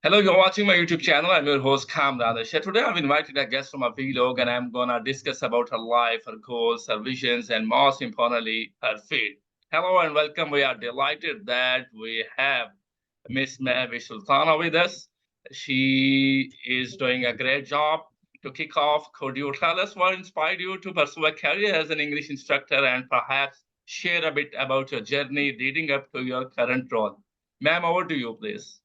Hello, you're watching my YouTube channel. I'm your host, kamranarshad. Today, I've invited a guest from a vlog, and I'm going to discuss about her life, her goals, her visions, and most importantly, her faith. Hello and welcome. We are delighted that we have Miss Mehvish Sultana with us. She is doing a great job. To kick off, could you tell us what inspired you to pursue a career as an English instructor and perhaps share a bit about your journey leading up to your current role? Ma'am, over to you, please.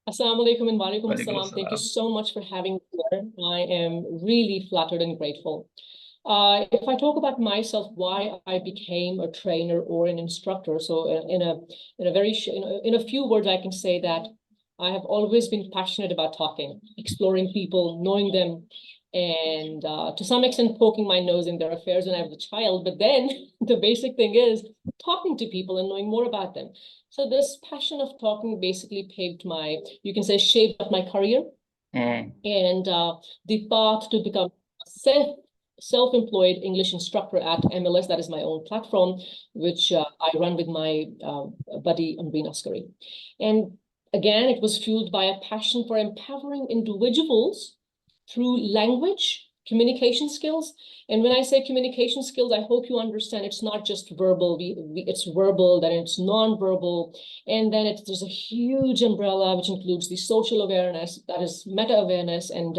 Assalamu alaikum and walaikum Walaikum assalam. Thank you assalam. so much for having me here. I am really flattered and grateful. If I talk about myself, why I became a trainer or an instructor, so in a few words, I can say that I have always been passionate about talking, exploring people, knowing them, and to some extent poking my nose in their affairs when I was a child. But then the basic thing is talking to people and knowing more about them. So this passion of talking basically paved my, you can say, shaped up my career and the path to become a self-employed English instructor at MLS. That is my own platform, which I run with my buddy Amreen Askari. And again, it was fueled by a passion for empowering individuals through language, communication skills. And when I say communication skills, I hope you understand it's not just verbal. It's verbal, then it's non-verbal. And then there's a huge umbrella, which includes the social awareness, that is meta-awareness, and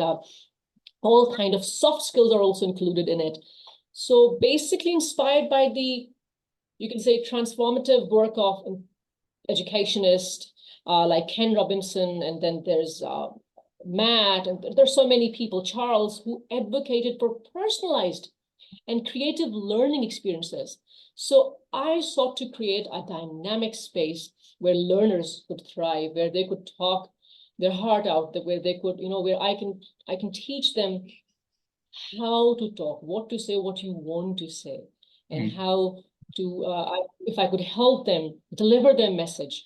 all kind of soft skills are also included in it. So basically inspired by the, you can say, transformative work of educationists like Ken Robinson, and then there's Matt, and there's so many people, Charles, who advocated for personalized and creative learning experiences. So I sought to create a dynamic space where learners could thrive, where they could talk their heart out, where they could, where I can teach them how to talk, what to say, what you want to say, and how to, if I could help them deliver their message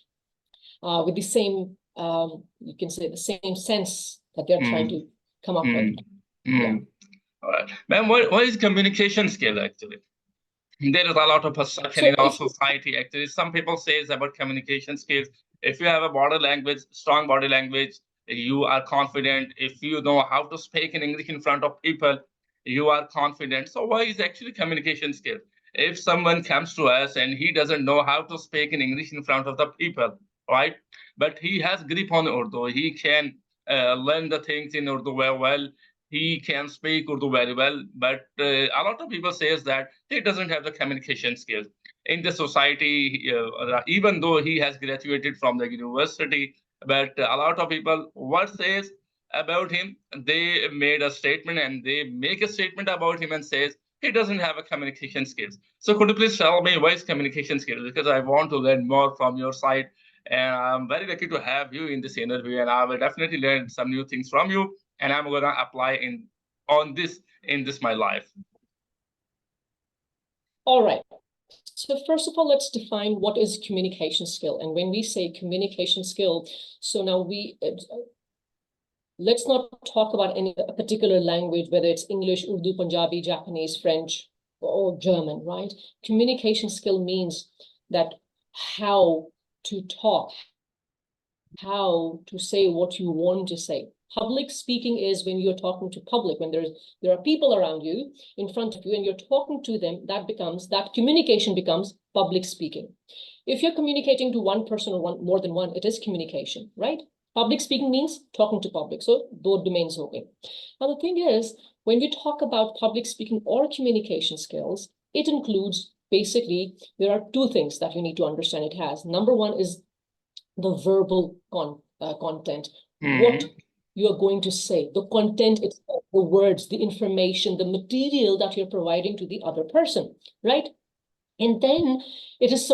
with the same, you can say, the same sense that they're trying to come up with. Yeah. All right. Ma'am, what is communication skill actually? There is a lot of perception in our society. Actually, some people say about communication skills. If you have a body language, strong body language, you are confident. If you know how to speak in English in front of people, you are confident. So why is actually communication skill? If someone comes to us and he doesn't know how to speak in English in front of the people, right? But he has grip on Urdu. He can learn the things in Urdu very well. He can speak Urdu very well, but a lot of people says that he doesn't have the communication skills. In the society, even though he has graduated from the university, but a lot of people, what says about him, they made a statement and they make a statement about him and says, he doesn't have a communication skills. So could you please tell me why is communication skills? Because I want to learn more from your side. And I'm very lucky to have you in this interview, and I will definitely learn some new things from you, and I'm gonna apply in this my life. All right. So first of all, let's define what is communication skill. And when we say communication skill, so now let's not talk about any particular language, whether it's English, Urdu, Punjabi, Japanese, French, or German, right? Communication skill means that how to talk, how to say what you want to say. Public speaking is when you're talking to public, when there are people around you, in front of you, and you're talking to them, that communication becomes public speaking. If you're communicating to one person or more than one, it is communication, right? Public speaking means talking to public. So both domains okay. Now the thing is, when we talk about public speaking or communication skills, it includes basically, there are two things that you need to understand it has. Number one is the verbal content, what you are going to say, the content itself, the words, the information, the material that you're providing to the other person, right? And then it is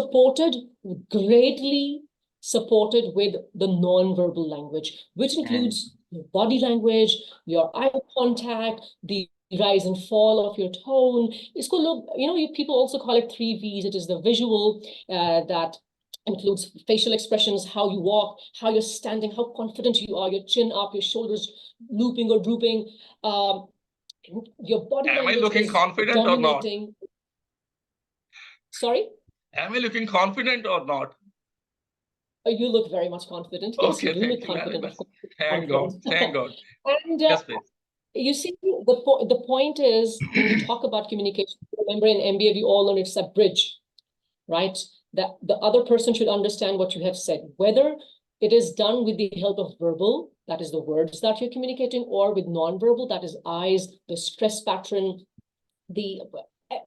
greatly supported with the non-verbal language, which includes your body language, your eye contact, the rise and fall of your tone. It's called, people also call it 3 V's. It is the visual that includes facial expressions, how you walk, how you're standing, how confident you are, your chin up, your shoulders looping or drooping, your body Am language I looking confident or not? Sorry? Am I looking confident or not? You look very much confident. Yes, you Okay, do thank look you very confident. much. Of course, Thank God. confident. Thank God. And Yes, please. you see, the point is, when we talk about communication, remember in MBA, we all learn it's a bridge, right? That the other person should understand what you have said, whether it is done with the help of verbal, that is the words that you're communicating, or with non-verbal, that is eyes, the stress pattern,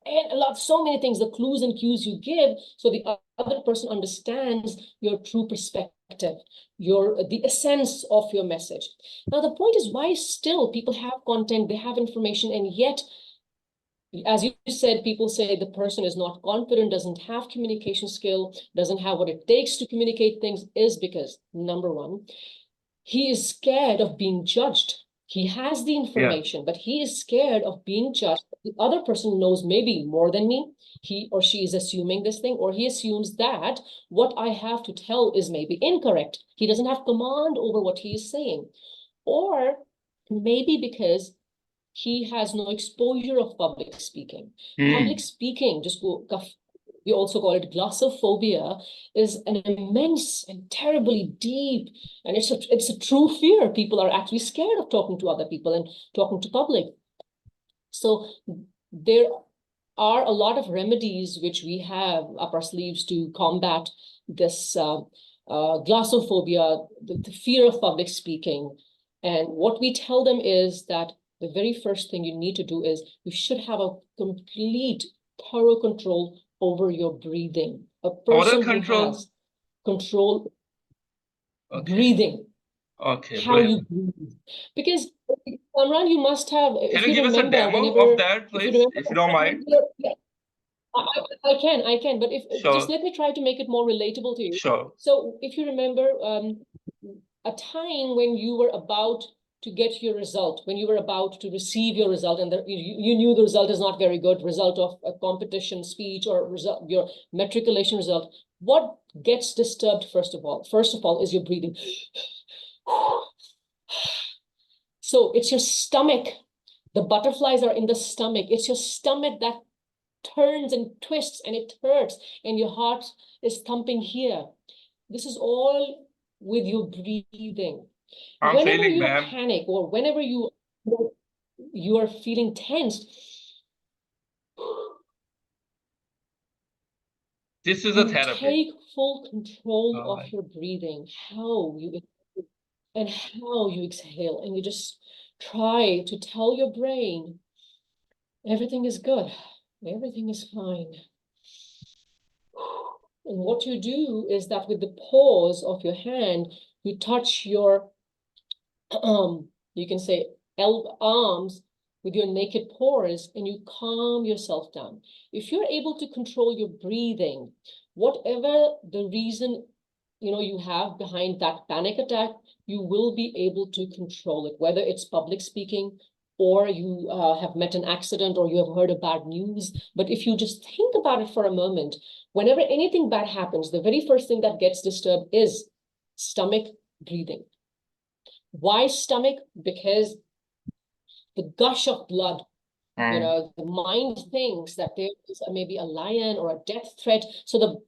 and so many things, the clues and cues you give, so the other person understands your true perspective, the essence of your message. Now, the point is, why still people have content, they have information, and yet, as you said, people say the person is not confident, doesn't have communication skill, doesn't have what it takes to communicate things, is because, number one, he is scared of being judged. He has the information, but he is scared of being judged. The other person knows maybe more than me. He or she is assuming this thing, or he assumes that what I have to tell is maybe incorrect. He doesn't have command over what he is saying. Or maybe because he has no exposure of public speaking. Public speaking, we also call it glossophobia, is an immense and terribly deep, and it's a true fear. People are actually scared of talking to other people and talking to public. So there are a lot of remedies which we have up our sleeves to combat this glossophobia, the fear of public speaking. And what we tell them is that the very first thing you need to do is you should have a complete, thorough control over your breathing. A person who has control, breathing, how you breathe. Because, Kamran, you must have, Can if you you give us a remember, demo whenever, of that, if you please, remember, if you don't mind? I can, but just let me try to make it more relatable to you. Sure. So if you remember a time when you were about to get your result, when you were about to receive your result, and you knew the result is not very good, result of a competition speech or result, your matriculation result, what gets disturbed first of all? First of all is your breathing. So it's your stomach. The butterflies are in the stomach. It's your stomach that turns and twists and it hurts and your heart is thumping here. This is all with your breathing. Whenever you panic or whenever you are feeling tensed, this is a therapy. Take full control of your breathing, how you and how you exhale, and you just try to tell your brain everything is good, everything is fine. And what you do is that with the pause of your hand, you touch your, you can say arms with your naked paws, and you calm yourself down. If you're able to control your breathing, whatever the reason you have behind that panic attack, you will be able to control it, whether it's public speaking, or you have met an accident, or you have heard a bad news. But if you just think about it for a moment, whenever anything bad happens, the very first thing that gets disturbed is stomach breathing. Why stomach? Because the gush of blood, the mind thinks that there is maybe a lion or a death threat. So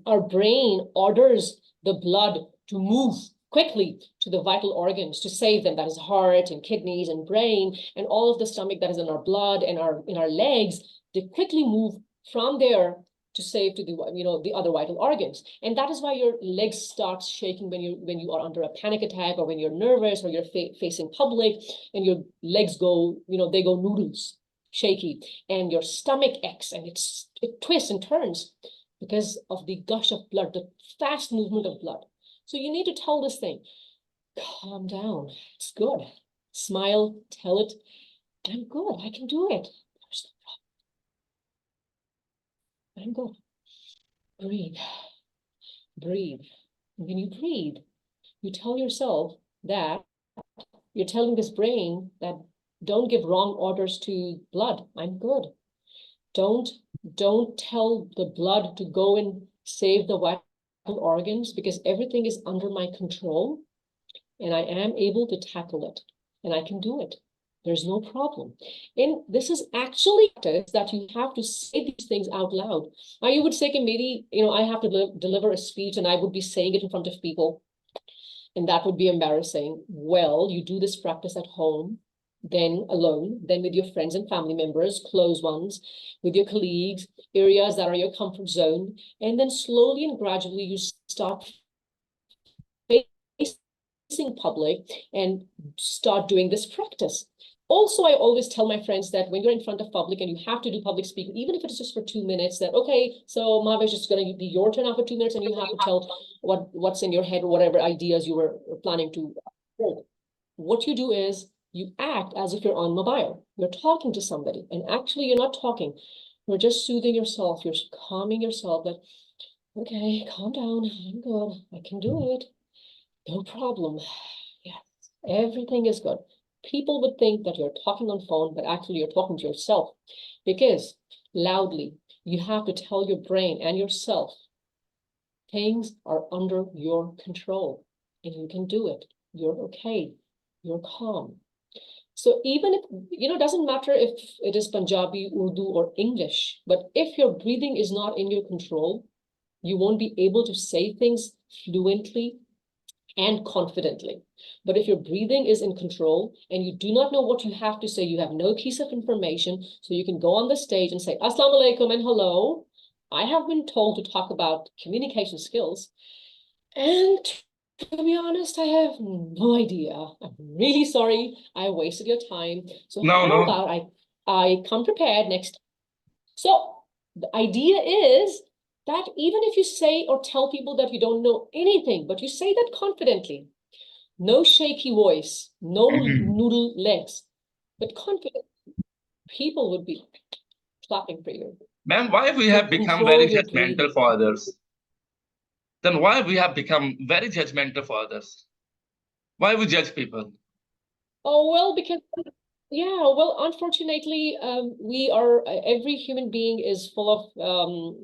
our brain orders the blood to move quickly to the vital organs to save them. That is heart and kidneys and brain and all of the stomach that is in our blood and in our legs. They quickly move from there to save to the other vital organs. And that is why your legs start shaking when you are under a panic attack, or when you're nervous, or you're facing public, and your legs go, they go noodles, shaky, and your stomach aches, and it twists and turns because of the gush of blood, the fast movement of blood. So you need to tell this thing, calm down, it's good. Smile, tell it, I'm good, I can do it. I'm good. Breathe. Breathe. When you breathe, you tell yourself that you're telling this brain that don't give wrong orders to blood. I'm good. Don't tell the blood to go and save the vital organs, because everything is under my control and I am able to tackle it and I can do it. There's no problem. And this is actually that you have to say these things out loud. Now you would say, maybe, I have to deliver a speech and I would be saying it in front of people, and that would be embarrassing. Well, you do this practice at home, then alone, then with your friends and family members, close ones, with your colleagues, areas that are your comfort zone. And then slowly and gradually you start facing public and start doing this practice. Also, I always tell my friends that when you're in front of public and you have to do public speaking, even if it's just for 2 minutes, that, okay, so Mehvish, it's going to be your turn after 2 minutes and you have to tell what's in your head or whatever ideas you were planning to hold. What you do is you act as if you're on mobile. You're talking to somebody, and actually you're not talking. You're just soothing yourself. You're calming yourself that, okay, calm down. I'm good. I can do it. No problem. Yes, everything is good. People would think that you're talking on phone, but actually you're talking to yourself, because loudly you have to tell your brain and yourself things are under your control and you can do it. You're okay. You're calm. So even if, it doesn't matter if it is Punjabi, Urdu, or English, but if your breathing is not in your control, you won't be able to say things fluently and confidently. But if your breathing is in control and you do not know what you have to say, you have no piece of information, so you can go on the stage and say, Assalamu alaikum and hello. I have been told to talk about communication skills. And to be honest, I have no idea. I'm really sorry. I wasted your time. So how about I come prepared next time? So the idea is that even if you say or tell people that you don't know anything, but you say that confidently, no shaky voice, no noodle legs, but confident, people would be clapping for you. Ma'am, why we have become very judgmental for others? Then why we have become very judgmental for others? Why we judge people? Oh, well, because, unfortunately, we are, every human being is full of,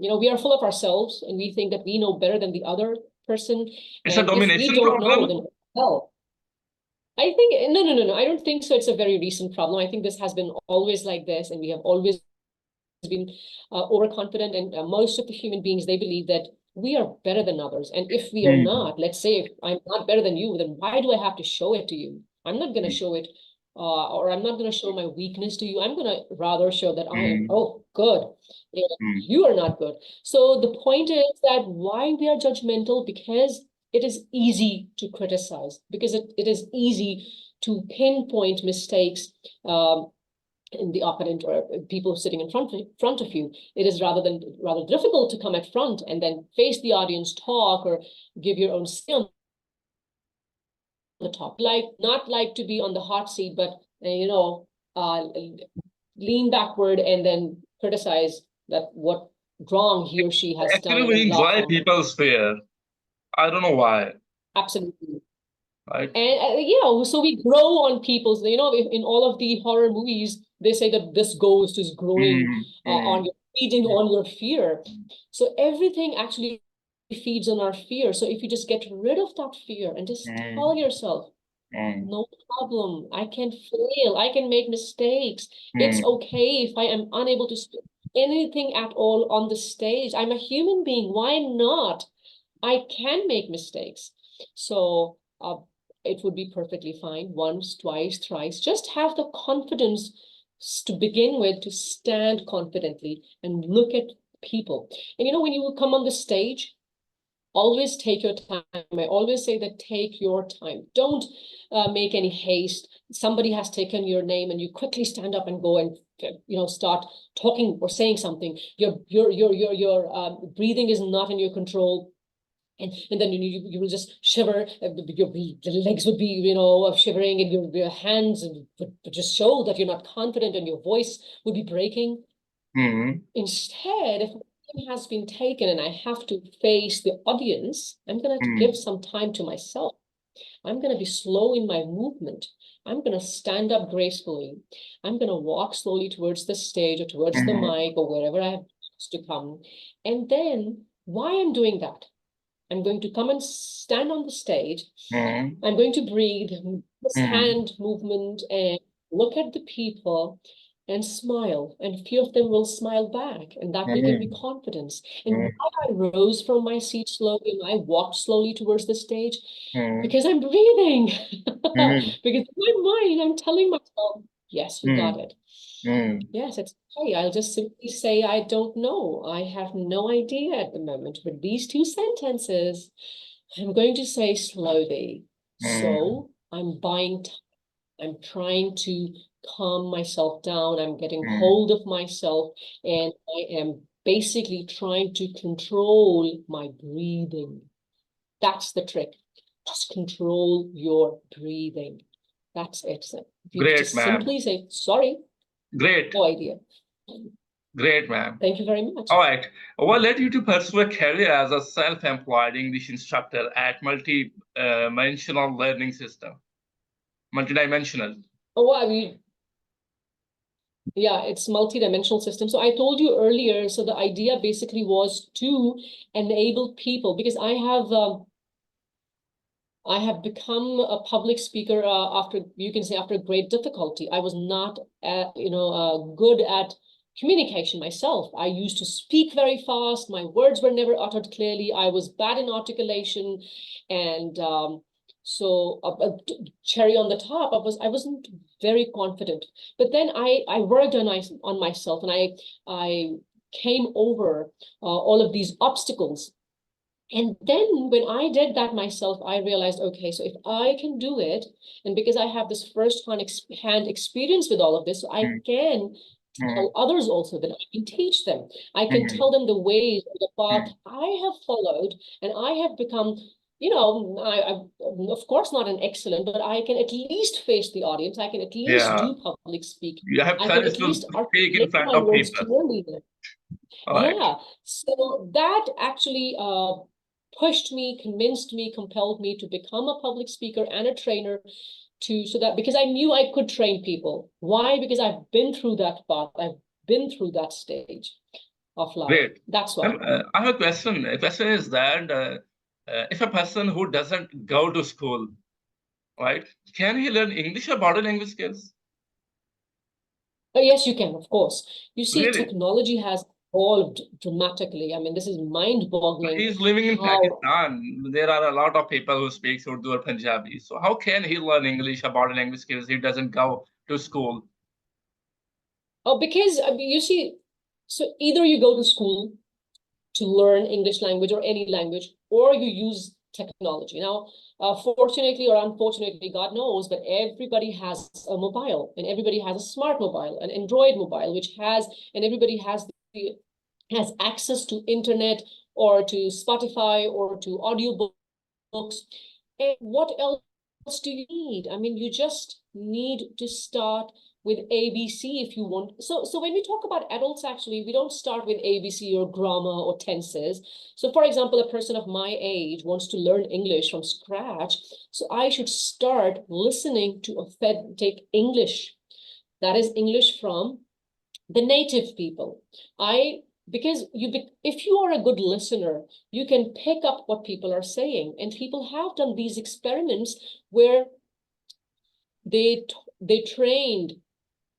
we are full of ourselves, and we think that we know better than the other person. It's a domination if we don't problem? know, then hell. I think, no. I don't think so. It's a very recent problem. I think this has been always like this, and we have always been overconfident. And most of the human beings, they believe that we are better than others. And if we are not, let's say if I'm not better than you, then why do I have to show it to you? I'm not going to show it, or I'm not going to show my weakness to you. I'm going to rather show that I am, good. You are not good. So the point is that why we are judgmental, because it is easy to criticize, because it is easy to pinpoint mistakes in the opponent or people sitting in front of you. It is rather difficult to come at front and then face the audience, talk, or give your own say on the top. Not like to be on the hot seat, but lean backward and then criticize that what wrong he or she has done. Actually, we enjoy people's fear. I don't know why. Absolutely. Right. And so we grow on people's, in all of the horror movies, they say that this ghost is growing on your, feeding on your fear. So everything actually feeds on our fear. So if you just get rid of that fear and just tell yourself, no problem, I can fail, I can make mistakes. It's okay if I am unable to speak anything at all on the stage. I'm a human being. Why not? I can make mistakes. So it would be perfectly fine. Once, twice, thrice. Just have the confidence to begin with, to stand confidently and look at people. And when you come on the stage, always take your time. I always say that take your time. Don't make any haste. Somebody has taken your name and you quickly stand up and go and start talking or saying something. Your breathing is not in your control. And then you will just shiver. The legs would be shivering, and your hands would just show that you're not confident, and your voice would be breaking. Instead, if has been taken and I have to face the audience, I'm going to give some time to myself. I'm going to be slow in my movement. I'm going to stand up gracefully. I'm going to walk slowly towards the stage or towards the mic or wherever I have to come. And then why I'm doing that, I'm going to come and stand on the stage. I'm going to breathe, this hand movement, and look at the people and smile, and few of them will smile back, and that will give me confidence. And why I rose from my seat slowly and I walked slowly towards the stage, because I'm breathing. Because in my mind, I'm telling myself, yes, you got it. Yes, it's okay. I'll just simply say, I don't know. I have no idea at the moment. But these two sentences, I'm going to say slowly. So I'm buying time. I'm trying to calm myself down. I'm getting hold of myself, and I am basically trying to control my breathing. That's the trick. Just control your breathing. That's it. So you Great, just ma'am. simply say, sorry, Great. no idea. Great, ma'am. Thank you very much. All right. What led you to pursue a career as a self-employed English instructor at multi-dimensional learning system? Multidimensional. Oh, I mean, yeah, it's multi-dimensional system. So I told you earlier, so the idea basically was to enable people, because I have become a public speaker after, you can say, after great difficulty. I was not, good at communication myself. I used to speak very fast. My words were never uttered clearly. I was bad in articulation, and so cherry on the top, I wasn't very confident. But then I worked on myself, and I came over all of these obstacles. And then when I did that myself, I realized, okay, so if I can do it, and because I have this first-hand experience with all of this, so I can tell others also, that I can teach them. I can tell them the ways, the path I have followed, and I have become, I'm of course not an excellent, but I can at least face the audience. I can at least Yeah. do public speaking. You have I can courage at to least speak in articulate front my of words people. clearly. All right. Yeah, so that actually pushed me, convinced me, compelled me to become a public speaker and a trainer, so that, because I knew I could train people. Why? Because I've been through that path. I've been through that stage of life. Great. That's why. I have a question. The question is that if a person who doesn't go to school, right, can he learn English or body language skills? Oh, yes, you can, of course. You see, Really? technology has evolved dramatically. I mean, this is mind-boggling He's living in how. Pakistan. There are a lot of people who speak Urdu or Punjabi. So how can he learn English or body language skills? He doesn't go to school. Oh, because you see, so either you go to school to learn English language or any language, or you use technology. Now, fortunately or unfortunately, God knows, but everybody has a mobile, and everybody has a smart mobile, an Android mobile, and everybody has access to internet or to Spotify or to audiobooks. And what else do you need? I mean, you just need to start with ABC if you want. So when we talk about adults, actually, we don't start with ABC or grammar or tenses. So for example, a person of my age wants to learn English from scratch. So I should start listening to authentic English. That is English from the native people. Because if you are a good listener, you can pick up what people are saying. And people have done these experiments where they trained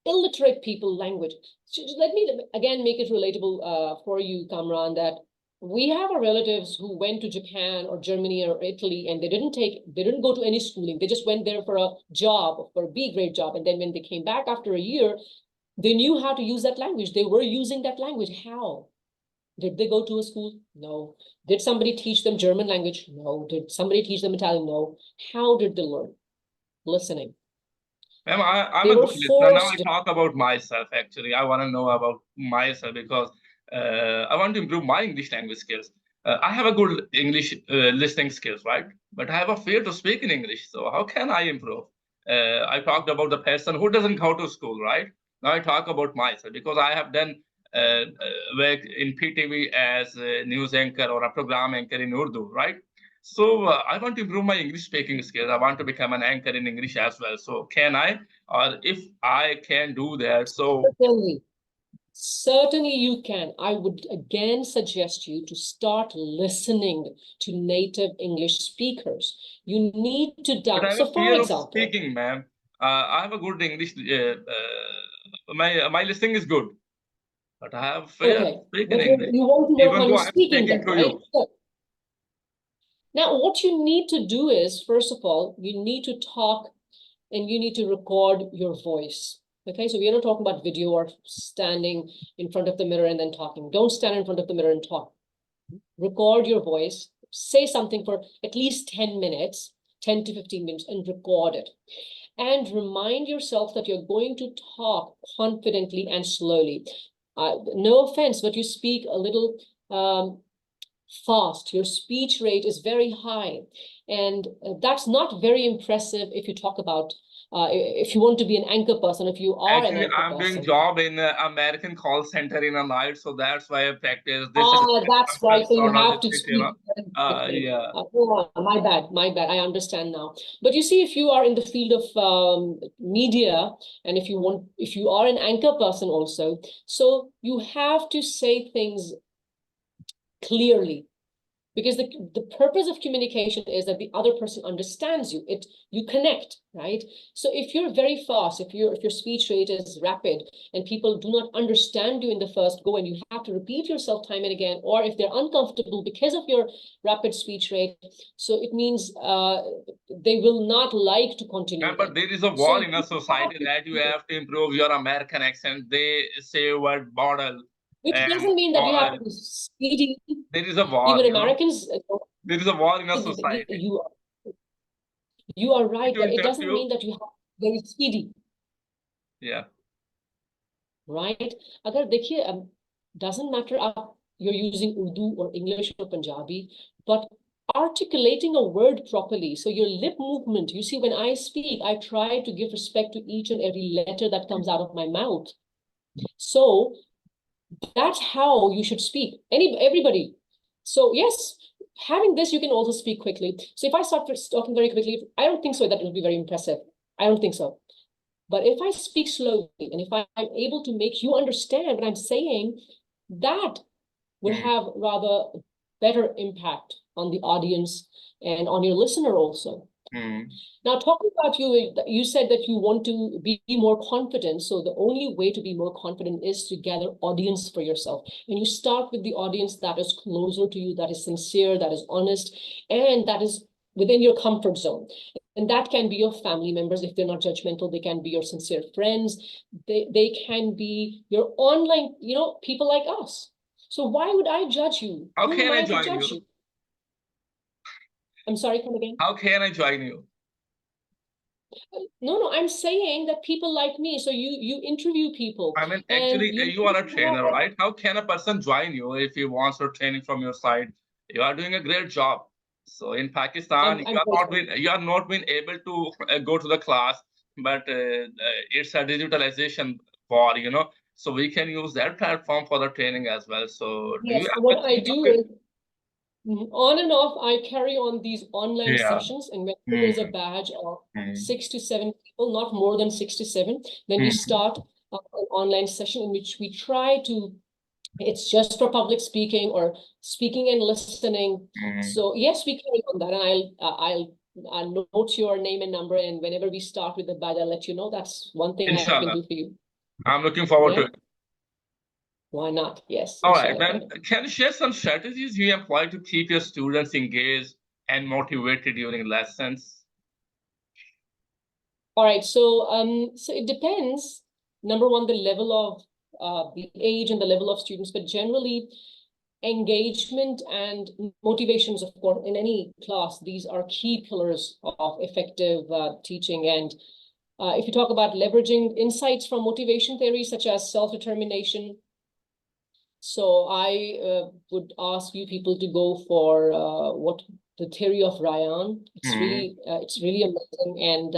illiterate people language. So let me again make it relatable for you, Kamran, that we have our relatives who went to Japan or Germany or Italy, and they didn't go to any schooling. They just went there for a job, for a B-grade job. And then when they came back after a year, they knew how to use that language. They were using that language. How? Did they go to a school? No. Did somebody teach them German language? No. Did somebody teach them Italian? No. How did they learn? Listening. Ma'am, I'm They a were good listener. Now I forced. talk about myself, actually. I want to know about myself because I want to improve my English language skills. I have a good English listening skills, right? But I have a fear to speak in English. So how can I improve? I talked about the person who doesn't go to school, right? Now I talk about myself because I have done work in PTV as a news anchor or a program anchor in Urdu, right? So I want to improve my English speaking skills. I want to become an anchor in English as well. So can I, or if I can do that, so Certainly you can. I would again suggest you to start listening to native English speakers. You need to but I have so a for fear of example, speaking, ma'am. I have a good English. My listening is good, but I have fair Okay, speaking but English, you want to work even on though your I'm speaking speaking then, to right? you. So, now, what you need to do is, first of all, you need to talk and you need to record your voice. Okay, so we are not talking about video or standing in front of the mirror and then talking. Don't stand in front of the mirror and talk. Record your voice, say something for at least 10 minutes, 10 to 15 minutes, and record it. And remind yourself that you're going to talk confidently and slowly. No offense, but you speak a little fast. Your speech rate is very high. And that's not very impressive if you talk about, if you want to be an anchor person, if you are an Actually, anchor I'm doing person. job in American call center in a night, so that's why I practice. This is That's why, so you sort of have to it, speak very quickly. yeah. Oh, my bad, I understand now. But you see, if you are in the field of media, and if you are an anchor person also, so you have to say things clearly. Because the purpose of communication is that the other person understands you. You connect, right? So if you're very fast, if your speech rate is rapid and people do not understand you in the first go and you have to repeat yourself time and again, or if they're uncomfortable because of your rapid speech rate, so it means they will not like to continue. Yeah, but there is a So wall in a society that you have to improve your American accent. They say word bottle, which and doesn't mean that you have to be speedy. there is a wall, Even you know. Americans, There is a wall in a society. You are right To that it interrupt doesn't you, mean that you have to be very speedy. yeah. Right? अगर देखिए, doesn't matter you're using Urdu or English or Punjabi, but articulating a word properly. So your lip movement, you see, when I speak, I try to give respect to each and every letter that comes out of my mouth. So that's how you should speak. Everybody. So yes, having this, you can also speak quickly. So if I start talking very quickly, I don't think so that it will be very impressive. I don't think so. But if I speak slowly and if I'm able to make you understand what I'm saying, that will have rather better impact on the audience and on your listener also. Now, talking about you said that you want to be more confident. So the only way to be more confident is to gather audience for yourself. And you start with the audience that is closer to you, that is sincere, that is honest, and that is within your comfort zone. And that can be your family members. If they're not judgmental, they can be your sincere friends. They can be your online, people like us. So why would I judge you? How Who am can I I to join judge you? you? I'm sorry, come again. How can I join you? No, I'm saying that people like me. So you interview people I mean, and actually, you are a trainer, right? How can a person join you if he wants your training from your side? You are doing a great job. So in Pakistan, I'm grateful. you are not been able to go to the class, but it's a digitalization for, you know. So we can use that platform for the training as well. So do you Yes, so have what a I think of do it? is on and off, I carry on these online Yeah. sessions, and when there Mm, is a batch of mm, 6 to 7 people, not more than 6 to 7, then we mm, start an online session in which we try to, it's just for public speaking or speaking and listening. mm. So yes, we carry on that, and I'll note your name and number, and whenever we start with the batch, I'll let you know. That's one thing I can Inshallah. do for you. I'm looking forward to Yeah, it. why not? Yes, All right, inshallah. then can you share some strategies you employ to keep your students engaged and motivated during lessons? All right, so it depends. Number one, the level of the age and the level of students, but generally engagement and motivations, of course, in any class, these are key pillars of effective teaching. And if you talk about leveraging insights from motivation theories such as self-determination, so I would ask you people to go for what the theory of Ryan. It's really amazing, and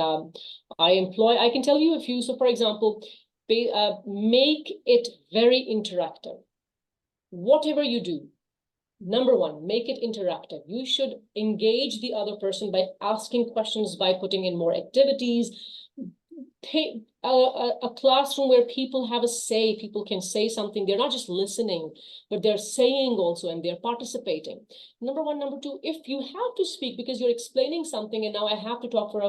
I can tell you a few. So, for example, make it very interactive. Whatever you do, number one, make it interactive. You should engage the other person by asking questions, by putting in more activities. a classroom where people have a say, people can say something. They're not just listening, but they're saying also, and they're participating. Number one. Number two, if you have to speak because you're explaining something and now I have to talk for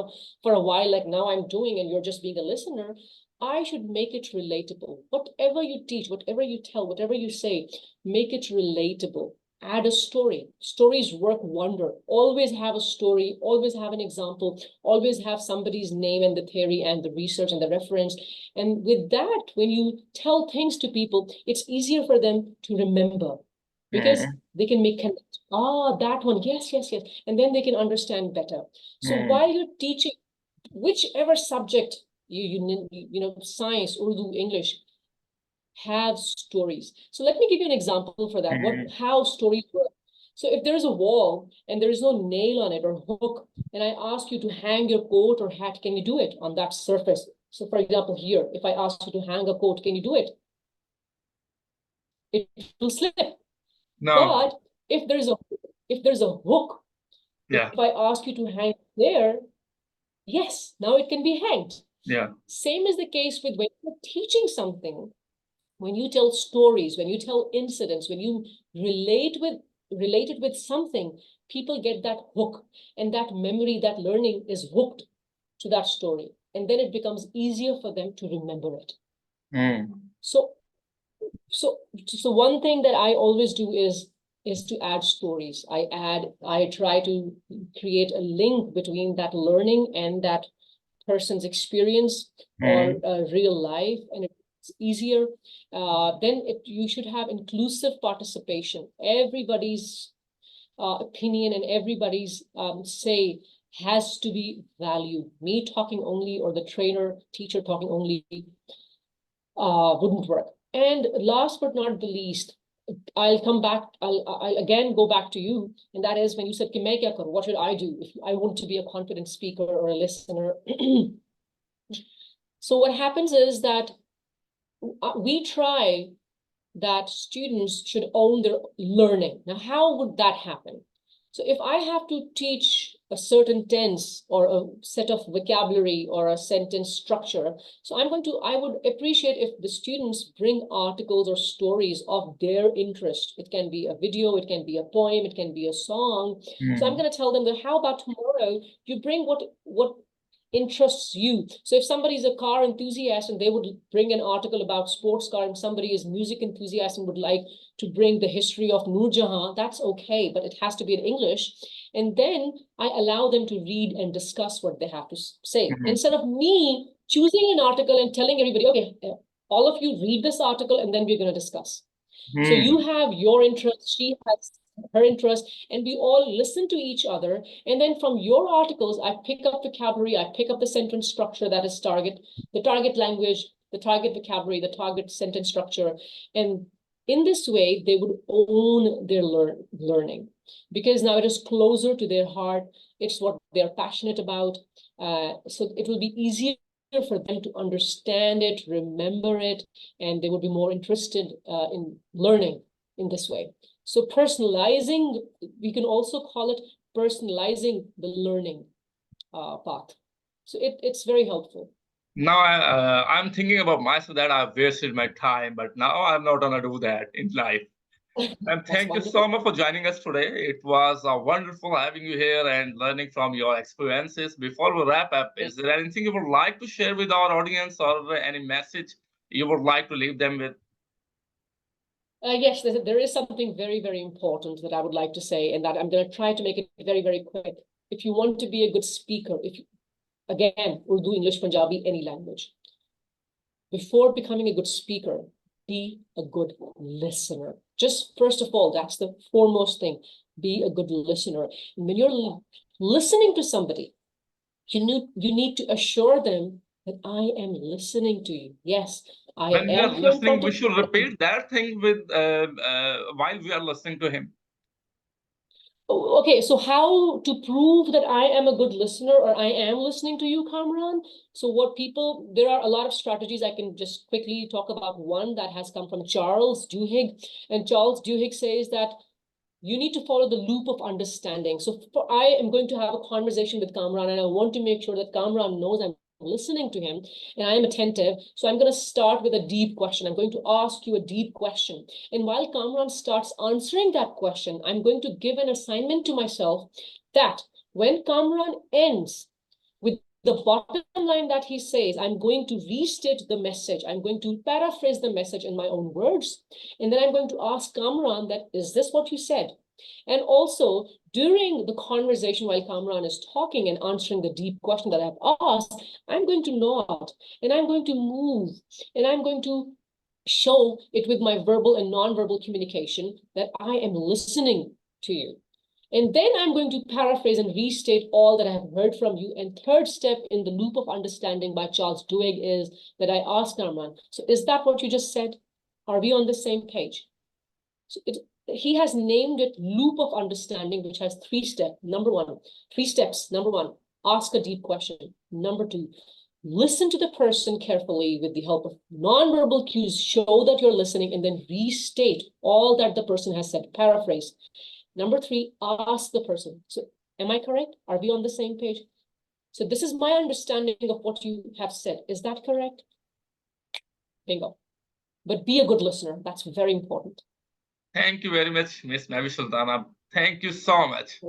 a while, like now I'm doing, and you're just being a listener, I should make it relatable. Whatever you teach, whatever you tell, whatever you say, make it relatable. Add a story. Stories work wonder. Always have a story, always have an example, always have somebody's name and the theory and the research and the reference. And with that, when you tell things to people, it's easier for them to remember because they can make connect. Ah, that one, yes, yes, yes. And then they can understand better. So while you're teaching, whichever subject, you know, science, Urdu, English, have stories. So let me give you an example for that, how stories work. So if there's a wall and there is no nail on it or hook, and I ask you to hang your coat or hat, can you do it on that surface? So for example, here, if I ask you to hang a coat, can you do it? It will slip. No. But if there's a hook, yeah. if I ask you to hang there, yes, now it can be hanged. Yeah. Same is the case with when you're teaching something. When you tell stories, when you tell incidents, when you relate it with something, people get that hook, and that memory, that learning is hooked to that story. And then it becomes easier for them to remember it. So one thing that I always do is to add stories. I try to create a link between that learning and that person's experience or real life, and it's easier. Then you should have inclusive participation. Everybody's opinion and everybody's say has to be valued. Me talking only or the trainer, teacher talking only wouldn't work. And last but not the least, I'll again go back to you, and that is when you said, "Ki main kya karu? What should I do if I want to be a confident speaker or a listener?" So what happens is that we try that students should own their learning. Now, how would that happen? So if I have to teach a certain tense or a set of vocabulary or a sentence structure, so I would appreciate if the students bring articles or stories of their interest. It can be a video, it can be a poem, it can be a song. So I'm going to tell them that, how about tomorrow you bring what interests you. So if somebody is a car enthusiast and they would bring an article about sports car, and somebody is music enthusiast and would like to bring the history of Noor Jahan, that's okay, but it has to be in English. And then I allow them to read and discuss what they have to say. Instead of me choosing an article and telling everybody, okay, all of you read this article and then we're going to discuss. So you have your interest, she has her interest, and we all listen to each other. And then from your articles, I pick up vocabulary, I pick up the sentence structure that is the target language, the target vocabulary, the target sentence structure. And in this way, they would own their learning, because now it is closer to their heart. It's what they're passionate about. So it will be easier for them to understand it, remember it, and they would be more interested in learning in this way. So personalizing, we can also call it personalizing the learning path. So it's very helpful. Now I'm thinking about myself that I've wasted my time, but now I'm not gonna do that in life. And thank you so much for joining us today. It was wonderful having you here and learning from your experiences. Before we wrap up, is there anything you would like to share with our audience, or any message you would like to leave them with? Yes, there is something very, very important that I would like to say, and that I'm going to try to make it very, very quick. If you want to be a good speaker, again, Urdu, English, Punjabi, any language, before becoming a good speaker, be a good listener. Just first of all, that's the foremost thing. Be a good listener. And when you're listening to somebody, you need to assure them that I am listening to you. Yes, when we are listening, we should repeat that thing with while we are listening to him. Okay, so how to prove that I am a good listener or I am listening to you, Kamran? So there are a lot of strategies. I can just quickly talk about one that has come from Charles Duhigg. And Charles Duhigg says that you need to follow the loop of understanding. So I am going to have a conversation with Kamran, and I want to make sure that Kamran knows I'm listening to him and I am attentive. So I'm going to start with a deep question. I'm going to ask you a deep question. And while Kamran starts answering that question, I'm going to give an assignment to myself that when Kamran ends with the bottom line that he says, I'm going to restate the message. I'm going to paraphrase the message in my own words. And then I'm going to ask Kamran that, is this what you said? And also, during the conversation while Kamran is talking and answering the deep question that I've asked, I'm going to nod and I'm going to move and I'm going to show it with my verbal and non-verbal communication that I am listening to you. And then I'm going to paraphrase and restate all that I have heard from you. And third step in the loop of understanding by Charles Duhigg is that I ask Kamran, so is that what you just said? Are we on the same page? So he has named it loop of understanding, which has three steps. Number one, ask a deep question. Number two, listen to the person carefully with the help of nonverbal cues, show that you're listening, and then restate all that the person has said, paraphrase. Number three, ask the person. So am I correct? Are we on the same page? So this is my understanding of what you have said. Is that correct? Bingo. But be a good listener. That's very important. Thank you very much, Miss Mehvish Sultana. Thank you so much.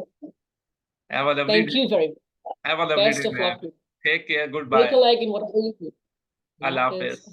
Have a lovely Thank day. you very much. Have a lovely Best day, of man. luck. Take care. Goodbye. Break a leg in whatever you do. Allah Hafiz.